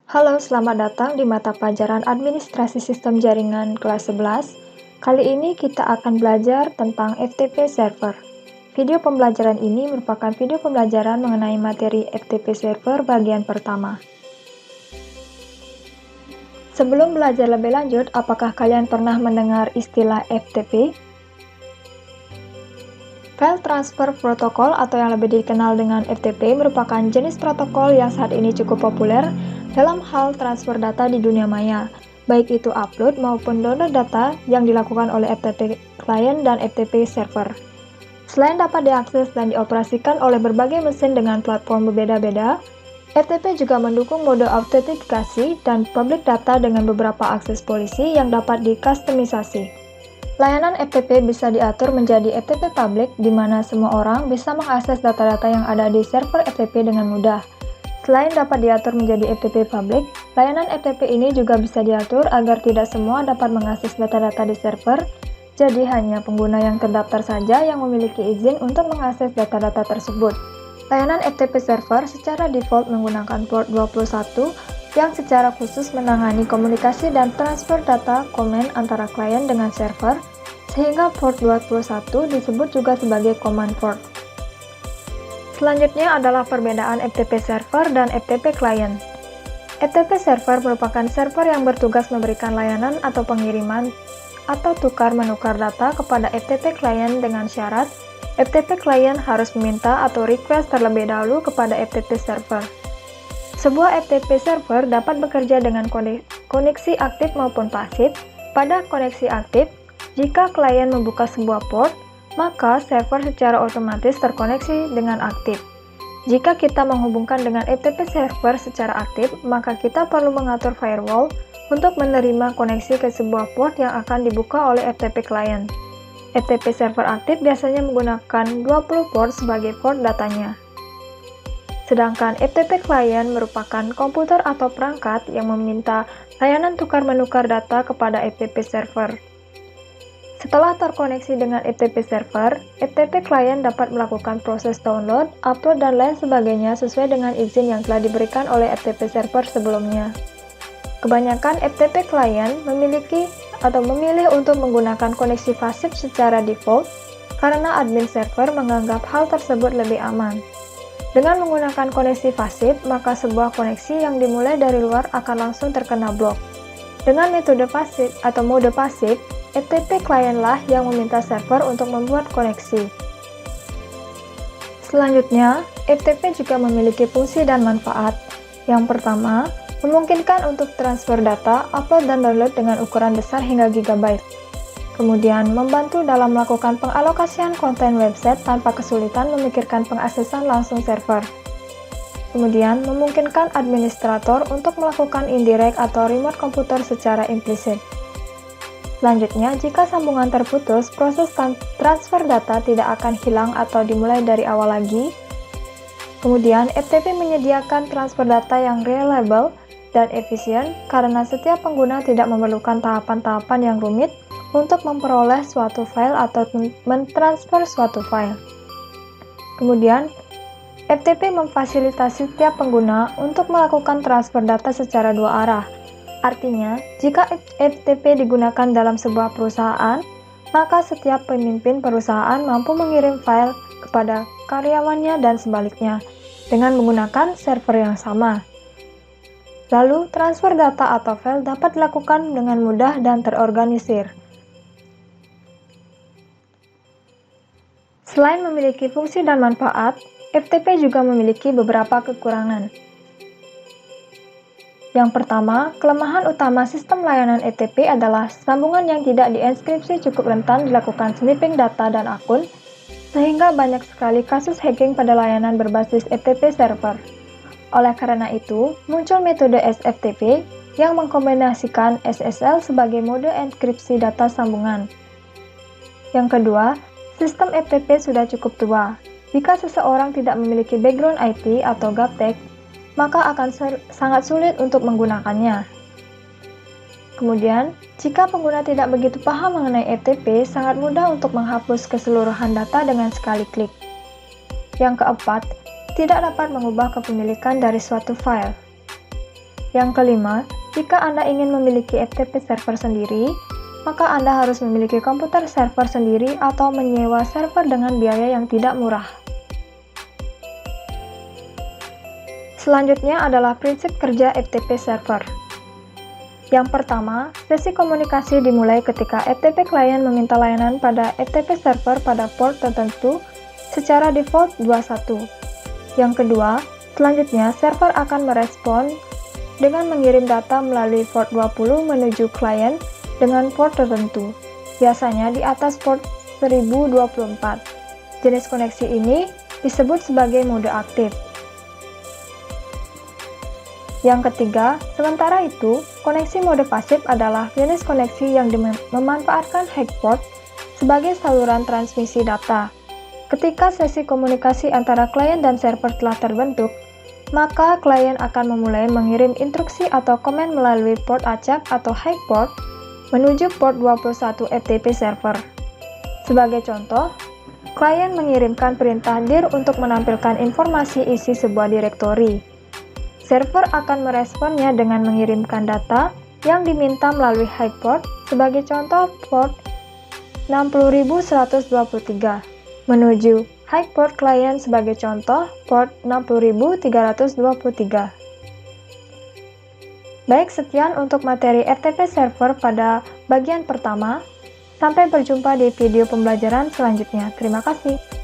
Halo, selamat datang di mata pelajaran Administrasi Sistem Jaringan kelas 11. Kali ini kita akan belajar tentang FTP Server. Video pembelajaran ini merupakan video pembelajaran mengenai materi FTP Server bagian pertama. Sebelum belajar lebih lanjut, apakah kalian pernah mendengar istilah FTP? File Transfer Protocol atau yang lebih dikenal dengan FTP merupakan jenis protokol yang saat ini cukup populer dalam hal transfer data di dunia maya, baik itu upload maupun download data yang dilakukan oleh FTP Client dan FTP Server. Selain dapat diakses dan dioperasikan oleh berbagai mesin dengan platform berbeda-beda, FTP juga mendukung mode autentikasi dan public data dengan beberapa akses polisi yang dapat dikustomisasi. Layanan FTP bisa diatur menjadi FTP public, di mana semua orang bisa mengakses data-data yang ada di server FTP dengan mudah. Selain dapat diatur menjadi FTP public, layanan FTP ini juga bisa diatur agar tidak semua dapat mengakses data-data di server, jadi hanya pengguna yang terdaftar saja yang memiliki izin untuk mengakses data-data tersebut. Layanan FTP server secara default menggunakan port 21 yang secara khusus menangani komunikasi dan transfer data komen antara klien dengan server, sehingga port 21 disebut juga sebagai command port. Selanjutnya adalah perbedaan FTP server dan FTP client. FTP server merupakan server yang bertugas memberikan layanan atau pengiriman atau tukar-menukar data kepada FTP client dengan syarat FTP client harus meminta atau request terlebih dahulu kepada FTP server. Sebuah FTP server dapat bekerja dengan koneksi aktif maupun pasif. Pada koneksi aktif, jika klien membuka sebuah port, maka server secara otomatis terkoneksi dengan aktif. Jika kita menghubungkan dengan FTP server secara aktif, maka kita perlu mengatur firewall untuk menerima koneksi ke sebuah port yang akan dibuka oleh FTP client. FTP server aktif biasanya menggunakan 20 port sebagai port datanya. Sedangkan FTP client merupakan komputer atau perangkat yang meminta layanan tukar-menukar data kepada FTP server. Setelah terkoneksi dengan FTP server, FTP client dapat melakukan proses download, upload, dan lain sebagainya sesuai dengan izin yang telah diberikan oleh FTP server sebelumnya. Kebanyakan FTP client memilih untuk menggunakan koneksi pasif secara default karena admin server menganggap hal tersebut lebih aman. Dengan menggunakan koneksi pasif, maka sebuah koneksi yang dimulai dari luar akan langsung terkena blok. Dengan metode pasif atau mode pasif, FTP client-lah yang meminta server untuk membuat koneksi. Selanjutnya, FTP juga memiliki fungsi dan manfaat. Yang pertama, memungkinkan untuk transfer data, upload dan download dengan ukuran besar hingga gigabyte. Kemudian, membantu dalam melakukan pengalokasian konten website tanpa kesulitan memikirkan pengaksesan langsung server. Kemudian, memungkinkan administrator untuk melakukan indirect atau remote komputer secara implisit. Selanjutnya, jika sambungan terputus, proses transfer data tidak akan hilang atau dimulai dari awal lagi. Kemudian, FTP menyediakan transfer data yang reliable dan efisien karena setiap pengguna tidak memerlukan tahapan-tahapan yang rumit untuk memperoleh suatu file atau mentransfer suatu file. Kemudian, FTP memfasilitasi setiap pengguna untuk melakukan transfer data secara dua arah. Artinya, jika FTP digunakan dalam sebuah perusahaan, maka setiap pemimpin perusahaan mampu mengirim file kepada karyawannya dan sebaliknya, dengan menggunakan server yang sama. Lalu, transfer data atau file dapat dilakukan dengan mudah dan terorganisir. Selain memiliki fungsi dan manfaat, FTP juga memiliki beberapa kekurangan. Yang pertama, kelemahan utama sistem layanan FTP adalah sambungan yang tidak dienkripsi cukup rentan dilakukan sniffing data dan akun, sehingga banyak sekali kasus hacking pada layanan berbasis FTP server. Oleh karena itu, muncul metode SFTP yang mengkombinasikan SSL sebagai mode enkripsi data sambungan. Yang kedua, sistem FTP sudah cukup tua. Jika seseorang tidak memiliki background IT atau gaptek, maka akan sangat sulit untuk menggunakannya. Kemudian, jika pengguna tidak begitu paham mengenai FTP, sangat mudah untuk menghapus keseluruhan data dengan sekali klik. Yang keempat, tidak dapat mengubah kepemilikan dari suatu file. Yang kelima, jika Anda ingin memiliki FTP server sendiri, maka Anda harus memiliki komputer server sendiri atau menyewa server dengan biaya yang tidak murah. Selanjutnya adalah prinsip kerja FTP server. Yang pertama, sesi komunikasi dimulai ketika FTP client meminta layanan pada FTP server pada port tertentu secara default 21. Yang kedua, selanjutnya server akan merespon dengan mengirim data melalui port 20 menuju klien dengan port tertentu, biasanya di atas port 1024. Jenis koneksi ini disebut sebagai mode aktif. Yang ketiga, sementara itu, koneksi mode pasif adalah jenis koneksi yang memanfaatkan high port sebagai saluran transmisi data. Ketika sesi komunikasi antara klien dan server telah terbentuk, maka klien akan memulai mengirim instruksi atau komen melalui port acak atau high port menuju port 21 FTP server. Sebagai contoh, klien mengirimkan perintah dir untuk menampilkan informasi isi sebuah direktori. Server akan meresponnya dengan mengirimkan data yang diminta melalui high port, sebagai contoh port 60123, menuju high port client sebagai contoh port 60323. Baik, sekian untuk materi FTP server pada bagian pertama. Sampai berjumpa di video pembelajaran selanjutnya. Terima kasih.